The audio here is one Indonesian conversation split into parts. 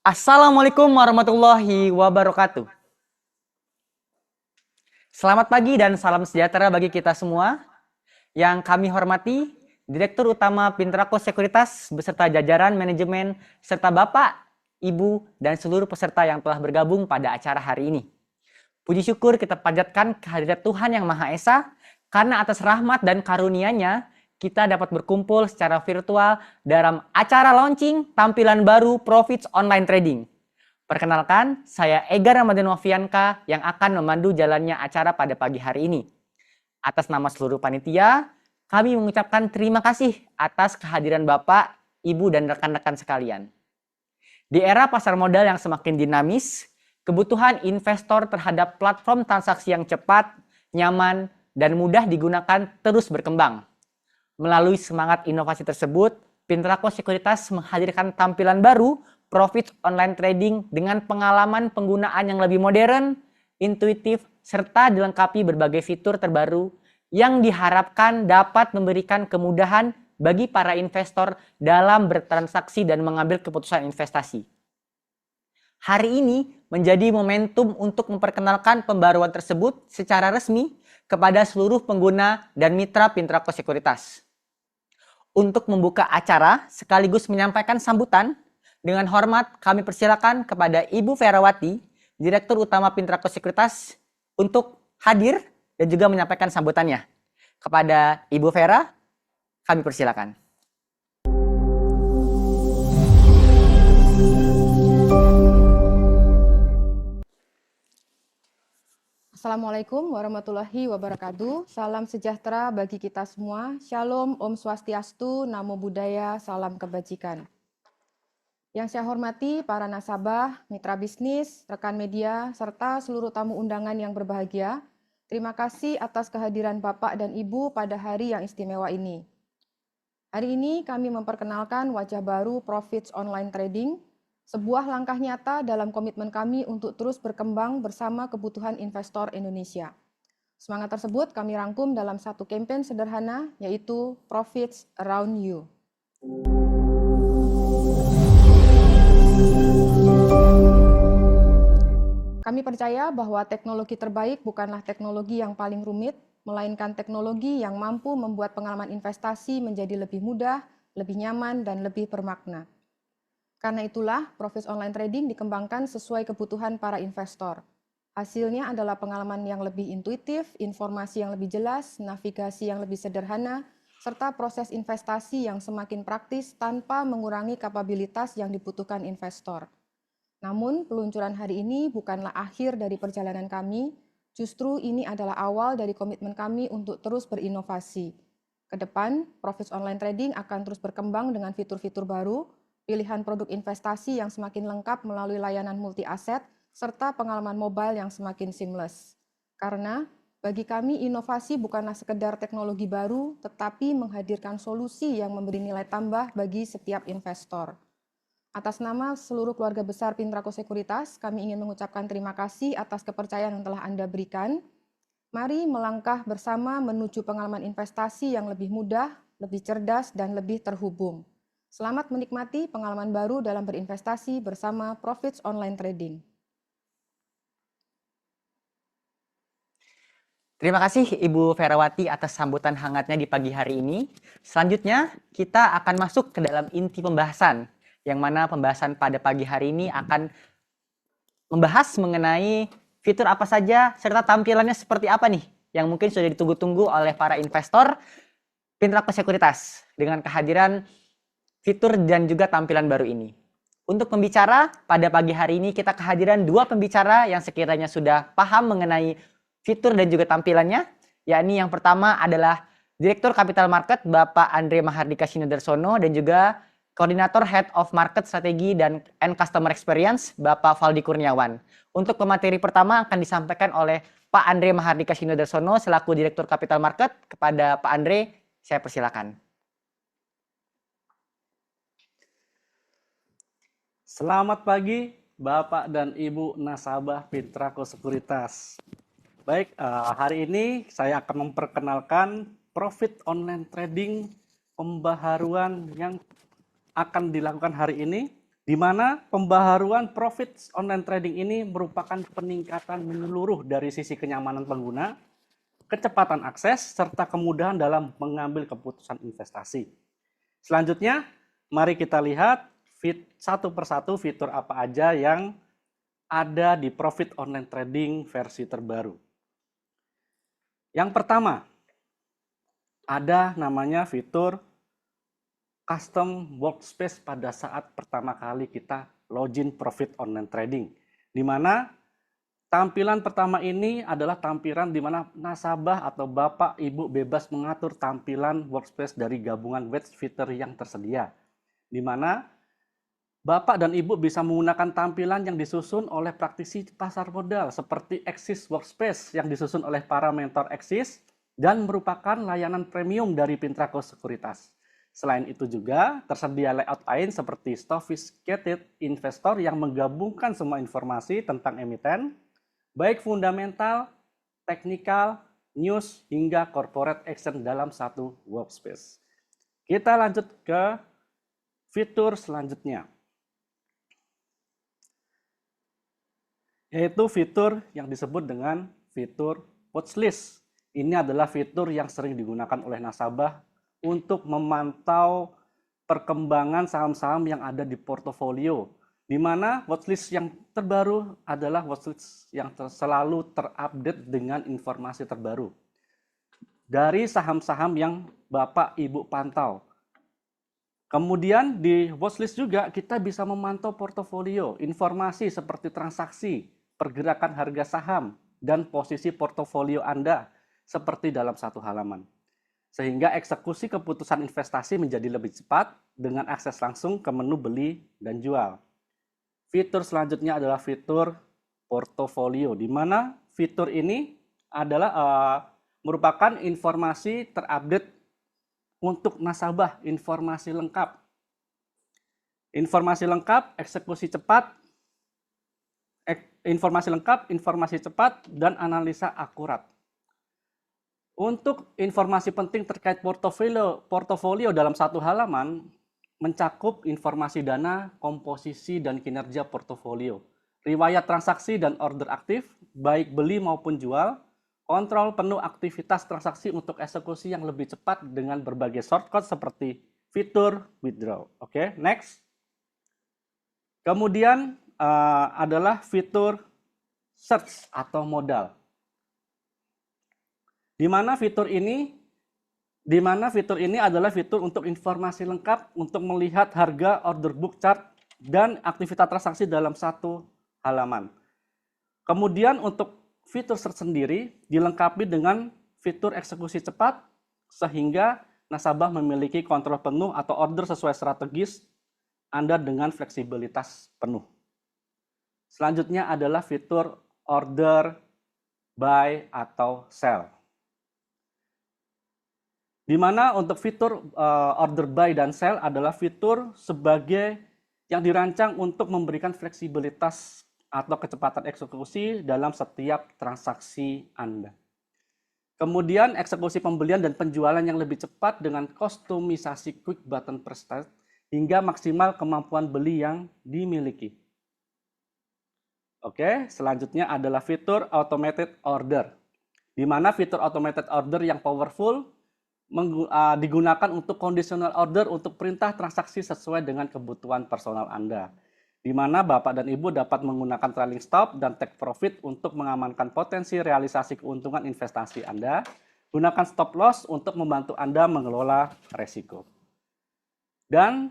Assalamualaikum warahmatullahi wabarakatuh. Selamat pagi dan salam sejahtera bagi kita semua. Yang kami hormati, Direktur Utama Pintrako Sekuritas beserta jajaran manajemen, serta Bapak, Ibu, dan seluruh peserta yang telah bergabung pada acara hari ini. Puji syukur kita panjatkan kehadirat Tuhan Yang Maha Esa, karena atas rahmat dan karunia-Nya, kita dapat berkumpul secara virtual dalam acara launching tampilan baru Profits Online Trading. Perkenalkan, saya Ega Ramadan Wafianka yang akan memandu jalannya acara pada pagi hari ini. Atas nama seluruh panitia, kami mengucapkan terima kasih atas kehadiran Bapak, Ibu, dan rekan-rekan sekalian. Di era pasar modal yang semakin dinamis, kebutuhan investor terhadap platform transaksi yang cepat, nyaman, dan mudah digunakan terus berkembang. Melalui semangat inovasi tersebut, Pintrako Sekuritas menghadirkan tampilan baru Profits Online Trading dengan pengalaman penggunaan yang lebih modern, intuitif, serta dilengkapi berbagai fitur terbaru yang diharapkan dapat memberikan kemudahan bagi para investor dalam bertransaksi dan mengambil keputusan investasi. Hari ini menjadi momentum untuk memperkenalkan pembaruan tersebut secara resmi kepada seluruh pengguna dan mitra Pintrako Sekuritas. Untuk membuka acara sekaligus menyampaikan sambutan, dengan hormat kami persilakan kepada Ibu Ferawati, Direktur Utama Pintrako Sekuritas, untuk hadir dan juga menyampaikan sambutannya. Kepada Ibu Vera, kami persilakan. Assalamualaikum warahmatullahi wabarakatuh. Salam sejahtera bagi kita semua. Shalom, Om Swastiastu, Namo Buddhaya, salam kebajikan. Yang saya hormati para nasabah, mitra bisnis, rekan media, serta seluruh tamu undangan yang berbahagia. Terima kasih atas kehadiran Bapak dan Ibu pada hari yang istimewa ini. Hari ini kami memperkenalkan wajah baru Profits Online Trading, sebuah langkah nyata dalam komitmen kami untuk terus berkembang bersama kebutuhan investor Indonesia. Semangat tersebut kami rangkum dalam satu campaign sederhana, yaitu Profits Around You. Kami percaya bahwa teknologi terbaik bukanlah teknologi yang paling rumit, melainkan teknologi yang mampu membuat pengalaman investasi menjadi lebih mudah, lebih nyaman, dan lebih bermakna. Karena itulah, Profits Online Trading dikembangkan sesuai kebutuhan para investor. Hasilnya adalah pengalaman yang lebih intuitif, informasi yang lebih jelas, navigasi yang lebih sederhana, serta proses investasi yang semakin praktis tanpa mengurangi kapabilitas yang dibutuhkan investor. Namun, peluncuran hari ini bukanlah akhir dari perjalanan kami, justru ini adalah awal dari komitmen kami untuk terus berinovasi. Kedepan, Profits Online Trading akan terus berkembang dengan fitur-fitur baru, pilihan produk investasi yang semakin lengkap melalui layanan multi-aset, serta pengalaman mobile yang semakin seamless. Karena bagi kami inovasi bukanlah sekedar teknologi baru, tetapi menghadirkan solusi yang memberi nilai tambah bagi setiap investor. Atas nama seluruh keluarga besar Pintrako Sekuritas, kami ingin mengucapkan terima kasih atas kepercayaan yang telah Anda berikan. Mari melangkah bersama menuju pengalaman investasi yang lebih mudah, lebih cerdas, dan lebih terhubung. Selamat menikmati pengalaman baru dalam berinvestasi bersama Profits Online Trading. Terima kasih Ibu Ferawati atas sambutan hangatnya di pagi hari ini. Selanjutnya kita akan masuk ke dalam inti pembahasan, yang mana pembahasan pada pagi hari ini akan membahas mengenai fitur apa saja serta tampilannya seperti apa nih yang mungkin sudah ditunggu-tunggu oleh para investor Pintrako Sekuritas dengan kehadiran fitur dan juga tampilan baru ini. Untuk pembicara, pada pagi hari ini kita kehadiran dua pembicara yang sekiranya sudah paham mengenai fitur dan juga tampilannya, yakni yang pertama adalah Direktur Capital Market Bapak Andre Mahardika Sinodarsono dan juga Koordinator Head of Market Strategi dan Customer Experience Bapak Valdi Kurniawan. Untuk pemateri pertama akan disampaikan oleh Pak Andre Mahardika Sinodarsono selaku Direktur Capital Market. Kepada Pak Andre, saya persilakan. Selamat pagi Bapak dan Ibu nasabah Pintrako Sekuritas. Baik, hari ini saya akan memperkenalkan Profit Online Trading pembaharuan yang akan dilakukan hari ini di mana pembaharuan profit online trading ini merupakan peningkatan menyeluruh dari sisi kenyamanan pengguna, kecepatan akses, serta kemudahan dalam mengambil keputusan investasi. Selanjutnya, mari kita lihat satu persatu fitur apa aja yang ada di Profit Online Trading versi terbaru. Yang pertama, ada namanya fitur custom workspace pada saat pertama kali kita login Profit Online Trading, di mana tampilan pertama ini adalah tampilan di mana nasabah atau Bapak Ibu bebas mengatur tampilan workspace dari gabungan web fitur yang tersedia, di mana Bapak dan Ibu bisa menggunakan tampilan yang disusun oleh praktisi pasar modal seperti Axis Workspace yang disusun oleh para mentor Axis dan merupakan layanan premium dari Pintraco Sekuritas. Selain itu juga tersedia layout lain seperti Sophisticated Investor yang menggabungkan semua informasi tentang emiten, baik fundamental, teknikal, news, hingga corporate action dalam satu workspace. Kita lanjut ke fitur selanjutnya, yaitu fitur yang disebut dengan fitur watchlist. Ini adalah fitur yang sering digunakan oleh nasabah untuk memantau perkembangan saham-saham yang ada di portofolio, di mana watchlist yang terbaru adalah watchlist yang selalu terupdate dengan informasi terbaru dari saham-saham yang Bapak Ibu pantau. Kemudian di watchlist juga kita bisa memantau portofolio, informasi seperti transaksi, pergerakan harga saham, dan posisi portofolio Anda seperti dalam satu halaman. Sehingga eksekusi keputusan investasi menjadi lebih cepat dengan akses langsung ke menu beli dan jual. Fitur selanjutnya adalah fitur portofolio, di mana fitur ini adalah merupakan informasi terupdate untuk nasabah, informasi lengkap. Informasi lengkap, eksekusi cepat, informasi cepat, dan analisa akurat. Untuk informasi penting terkait portofolio dalam satu halaman mencakup informasi dana, komposisi, dan kinerja portofolio, riwayat transaksi dan order aktif, baik beli maupun jual, kontrol penuh aktivitas transaksi untuk eksekusi yang lebih cepat dengan berbagai shortcut seperti fitur withdraw. Oke, next. Kemudian adalah fitur search atau modal. Di mana fitur ini adalah fitur untuk informasi lengkap untuk melihat harga, order book chart, dan aktivitas transaksi dalam satu halaman. Kemudian untuk fitur search sendiri dilengkapi dengan fitur eksekusi cepat sehingga nasabah memiliki kontrol penuh atau order sesuai strategis Anda dengan fleksibilitas penuh. Selanjutnya adalah fitur order, buy, atau sell. Di mana untuk fitur order buy dan sell adalah fitur sebagai yang dirancang untuk memberikan fleksibilitas atau kecepatan eksekusi dalam setiap transaksi Anda. Kemudian eksekusi pembelian dan penjualan yang lebih cepat dengan kustomisasi quick button press hingga maksimal kemampuan beli yang dimiliki. Oke, selanjutnya adalah fitur automated order. Di mana fitur automated order yang powerful digunakan untuk conditional order untuk perintah transaksi sesuai dengan kebutuhan personal Anda. Di mana Bapak dan Ibu dapat menggunakan trailing stop dan take profit untuk mengamankan potensi realisasi keuntungan investasi Anda. Gunakan stop loss untuk membantu Anda mengelola resiko. Dan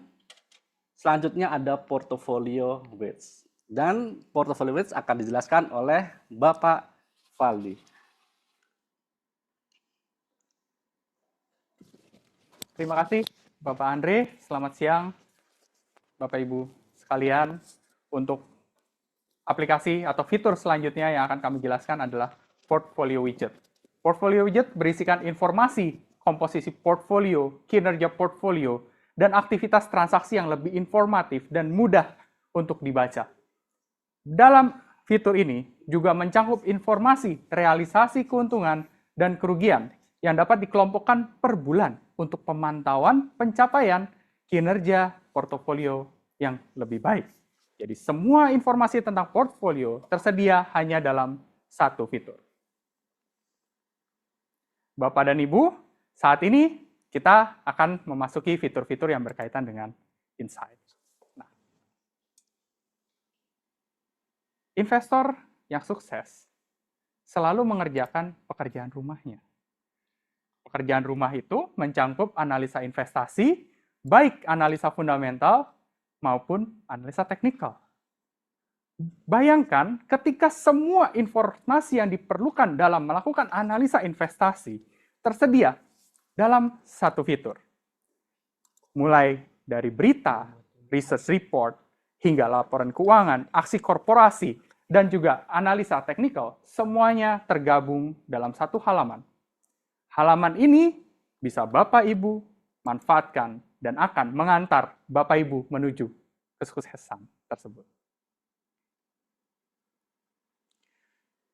selanjutnya ada portfolio weights. Dan portfolio weights akan dijelaskan oleh Bapak Valdi. Terima kasih Bapak Andre. Selamat siang Bapak Ibu sekalian. Untuk aplikasi atau fitur selanjutnya yang akan kami jelaskan adalah Portfolio Widget. Portfolio Widget berisikan informasi komposisi portfolio, kinerja portfolio, dan aktivitas transaksi yang lebih informatif dan mudah untuk dibaca. Dalam fitur ini juga mencakup informasi realisasi keuntungan dan kerugian yang dapat dikelompokkan per bulan untuk pemantauan pencapaian kinerja portofolio yang lebih baik. Jadi semua informasi tentang portfolio tersedia hanya dalam satu fitur. Bapak dan Ibu, saat ini kita akan memasuki fitur-fitur yang berkaitan dengan insight. Nah, investor yang sukses selalu mengerjakan pekerjaan rumahnya. Pekerjaan rumah itu mencakup analisa investasi, baik analisa fundamental maupun analisa teknikal. Bayangkan ketika semua informasi yang diperlukan dalam melakukan analisa investasi tersedia dalam satu fitur. Mulai dari berita, research report, hingga laporan keuangan, aksi korporasi, dan juga analisa teknikal, semuanya tergabung dalam satu halaman. Halaman ini bisa Bapak Ibu manfaatkan dan akan mengantar Bapak Ibu menuju kesuksesan tersebut.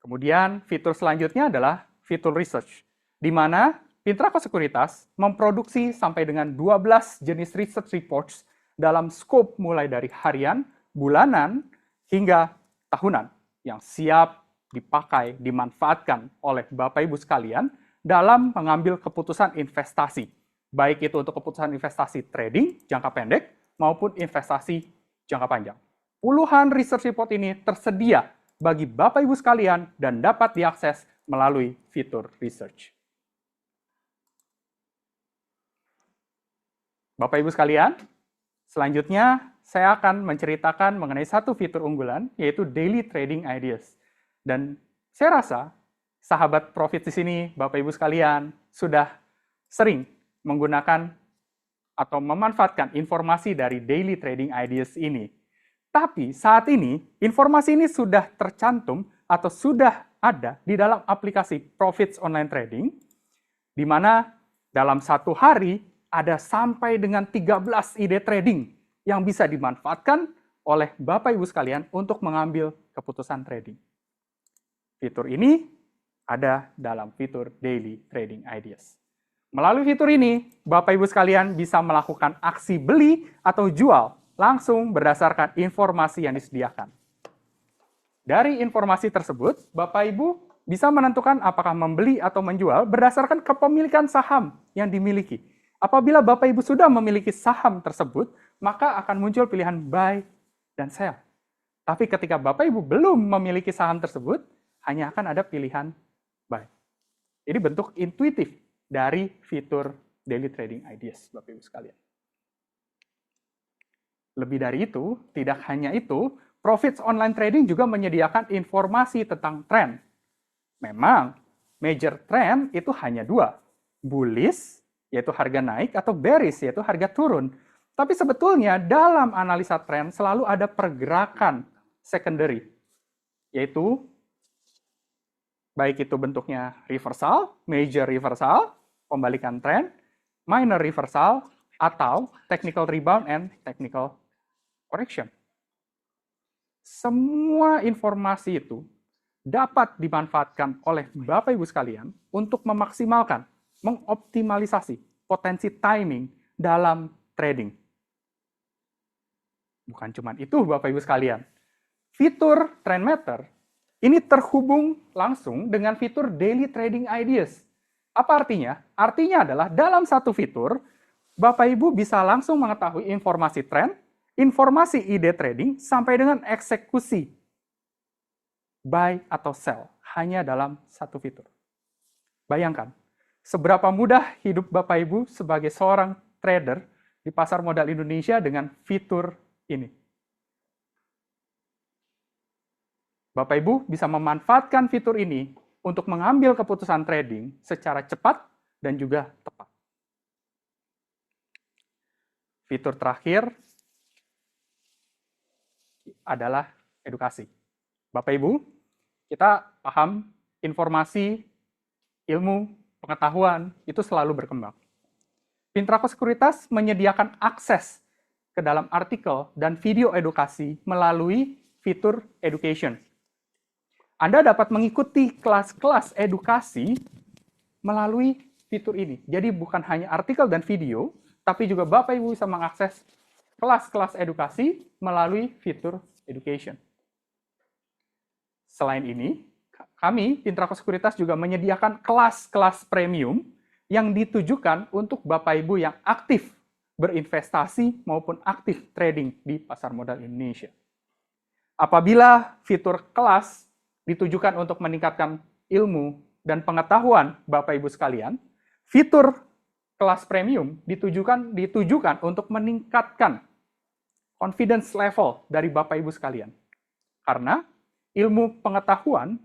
Kemudian fitur selanjutnya adalah fitur research, di mana Pintrako Sekuritas memproduksi sampai dengan 12 jenis research reports dalam skop mulai dari harian, bulanan, hingga tahunan yang siap dipakai, dimanfaatkan oleh Bapak Ibu sekalian dalam mengambil keputusan investasi, baik itu untuk keputusan investasi trading jangka pendek maupun investasi jangka panjang. Puluhan research report ini tersedia bagi Bapak Ibu sekalian dan dapat diakses melalui fitur research. Bapak Ibu sekalian, selanjutnya saya akan menceritakan mengenai satu fitur unggulan, yaitu Daily Trading Ideas. Dan saya rasa sahabat profit di sini, Bapak Ibu sekalian, sudah sering menggunakan atau memanfaatkan informasi dari Daily Trading Ideas ini. Tapi saat ini, informasi ini sudah tercantum atau sudah ada di dalam aplikasi Profits Online Trading, di mana dalam satu hari ada sampai dengan 13 ide trading yang bisa dimanfaatkan oleh Bapak Ibu sekalian untuk mengambil keputusan trading. Fitur ini ada dalam fitur Daily Trading Ideas. Melalui fitur ini, Bapak Ibu sekalian bisa melakukan aksi beli atau jual langsung berdasarkan informasi yang disediakan. Dari informasi tersebut, Bapak Ibu bisa menentukan apakah membeli atau menjual berdasarkan kepemilikan saham yang dimiliki. Apabila Bapak Ibu sudah memiliki saham tersebut, maka akan muncul pilihan buy dan sell. Tapi ketika Bapak Ibu belum memiliki saham tersebut, hanya akan ada pilihan buy. Ini bentuk intuitif dari fitur Daily Trading Ideas, Bapak Ibu sekalian. Lebih dari itu, tidak hanya itu, Profits Online Trading juga menyediakan informasi tentang tren. Memang, major trend itu hanya dua, bullish, yaitu harga naik, atau bearish, yaitu harga turun. Tapi sebetulnya dalam analisa tren selalu ada pergerakan secondary, yaitu baik itu bentuknya reversal, major reversal, pembalikan tren, minor reversal, atau technical rebound and technical correction. Semua informasi itu dapat dimanfaatkan oleh Bapak Ibu sekalian untuk memaksimalkan, mengoptimalisasi potensi timing dalam trading. Bukan cuma itu Bapak Ibu sekalian. Fitur Trendmeter ini terhubung langsung dengan fitur Daily Trading Ideas. Apa artinya? Artinya adalah dalam satu fitur, Bapak Ibu bisa langsung mengetahui informasi tren, informasi ide trading, sampai dengan eksekusi buy atau sell hanya dalam satu fitur. Bayangkan, seberapa mudah hidup Bapak Ibu sebagai seorang trader di pasar modal Indonesia dengan fitur ini. Bapak Ibu bisa memanfaatkan fitur ini untuk mengambil keputusan trading secara cepat dan juga tepat. Fitur terakhir adalah edukasi. Bapak Ibu, kita paham informasi, ilmu, pengetahuan itu selalu berkembang. Pintrako Sekuritas menyediakan akses ke dalam artikel dan video edukasi melalui fitur education. Anda dapat mengikuti kelas-kelas edukasi melalui fitur ini. Jadi bukan hanya artikel dan video, tapi juga Bapak Ibu bisa mengakses kelas-kelas edukasi melalui fitur education. Selain ini, kami, Pintrako Sekuritas juga menyediakan kelas-kelas premium yang ditujukan untuk Bapak Ibu yang aktif berinvestasi maupun aktif trading di pasar modal Indonesia. Apabila fitur kelas ditujukan untuk meningkatkan ilmu dan pengetahuan Bapak Ibu sekalian, fitur kelas premium ditujukan untuk meningkatkan confidence level dari Bapak Ibu sekalian. Karena ilmu pengetahuan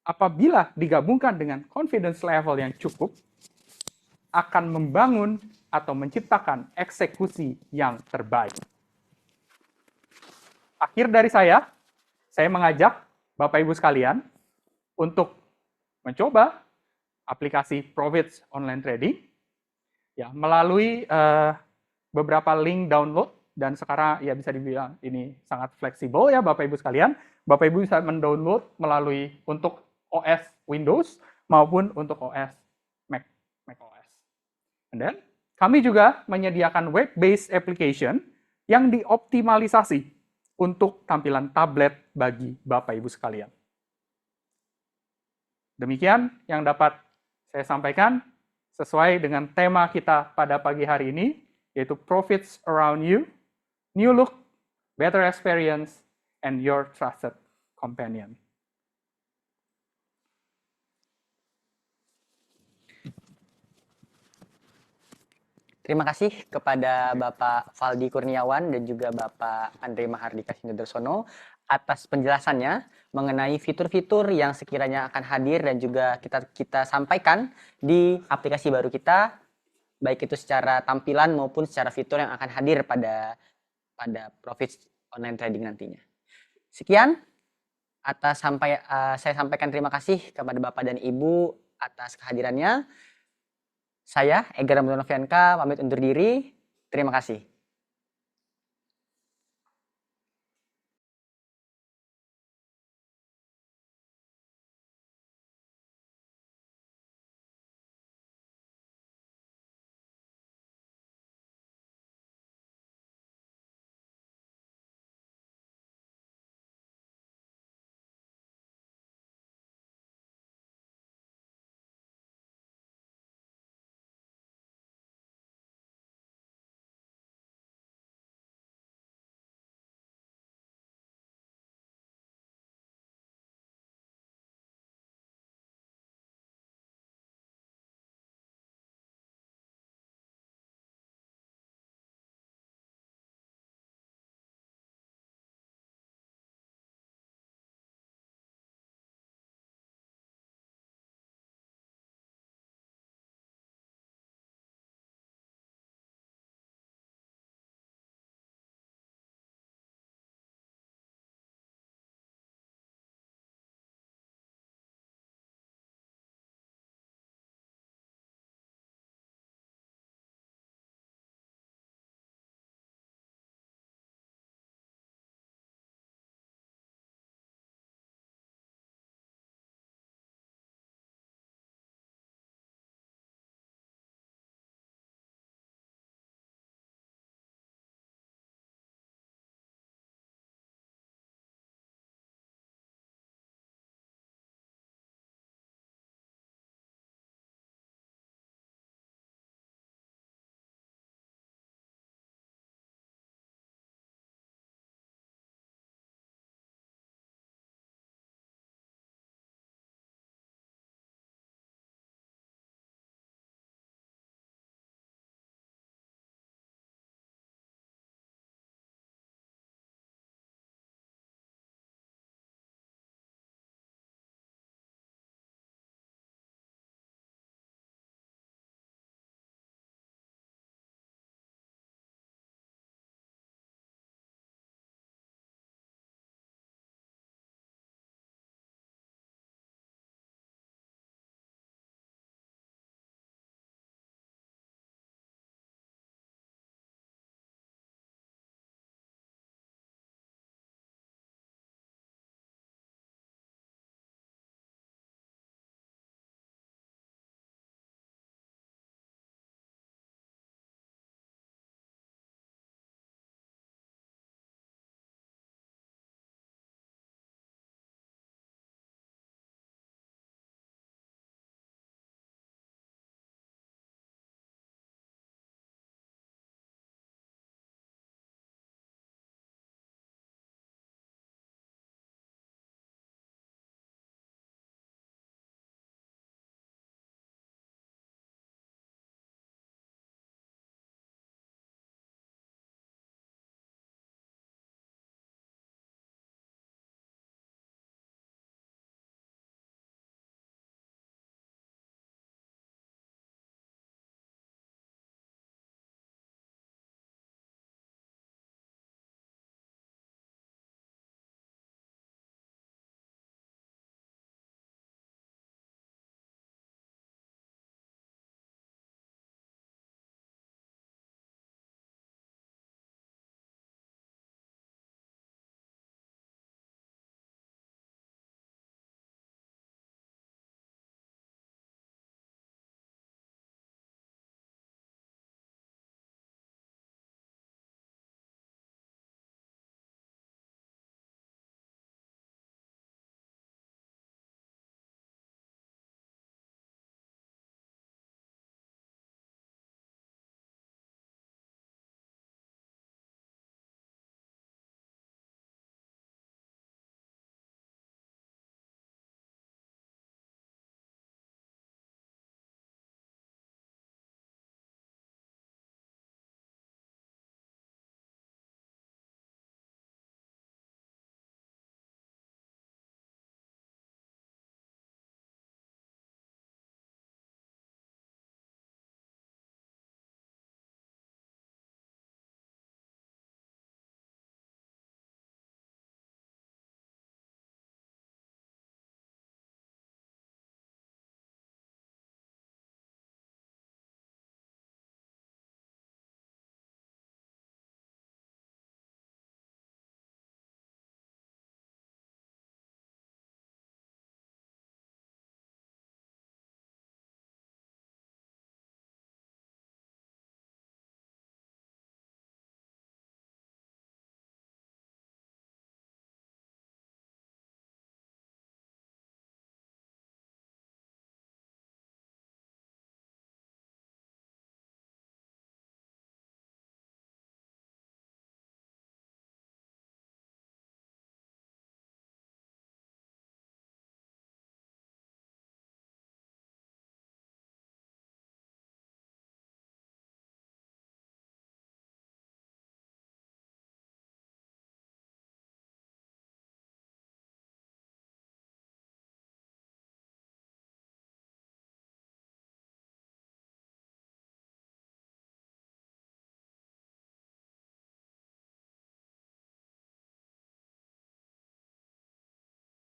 apabila digabungkan dengan confidence level yang cukup akan membangun atau menciptakan eksekusi yang terbaik. Akhir dari saya mengajak Bapak Ibu sekalian untuk mencoba aplikasi Profits Online Trading ya melalui beberapa link download, dan sekarang ya bisa dibilang ini sangat fleksibel ya Bapak Ibu sekalian. Bapak Ibu bisa mendownload melalui untuk OS Windows maupun untuk OS Mac OS. And then kami juga menyediakan web-based application yang dioptimalisasi untuk tampilan tablet bagi Bapak Ibu sekalian. Demikian yang dapat saya sampaikan sesuai dengan tema kita pada pagi hari ini, yaitu Profits Around You, New Look, Better Experience, and Your Trusted Companion. Terima kasih kepada Bapak Valdi Kurniawan dan juga Bapak Andre Mahardika Sindodarsono atas penjelasannya mengenai fitur-fitur yang sekiranya akan hadir dan juga kita sampaikan di aplikasi baru kita, baik itu secara tampilan maupun secara fitur yang akan hadir pada Profits Online Trading nantinya. Sekian saya sampaikan terima kasih kepada Bapak dan Ibu atas kehadirannya. Saya, Ega Ramdan Novianka, pamit undur diri. Terima kasih.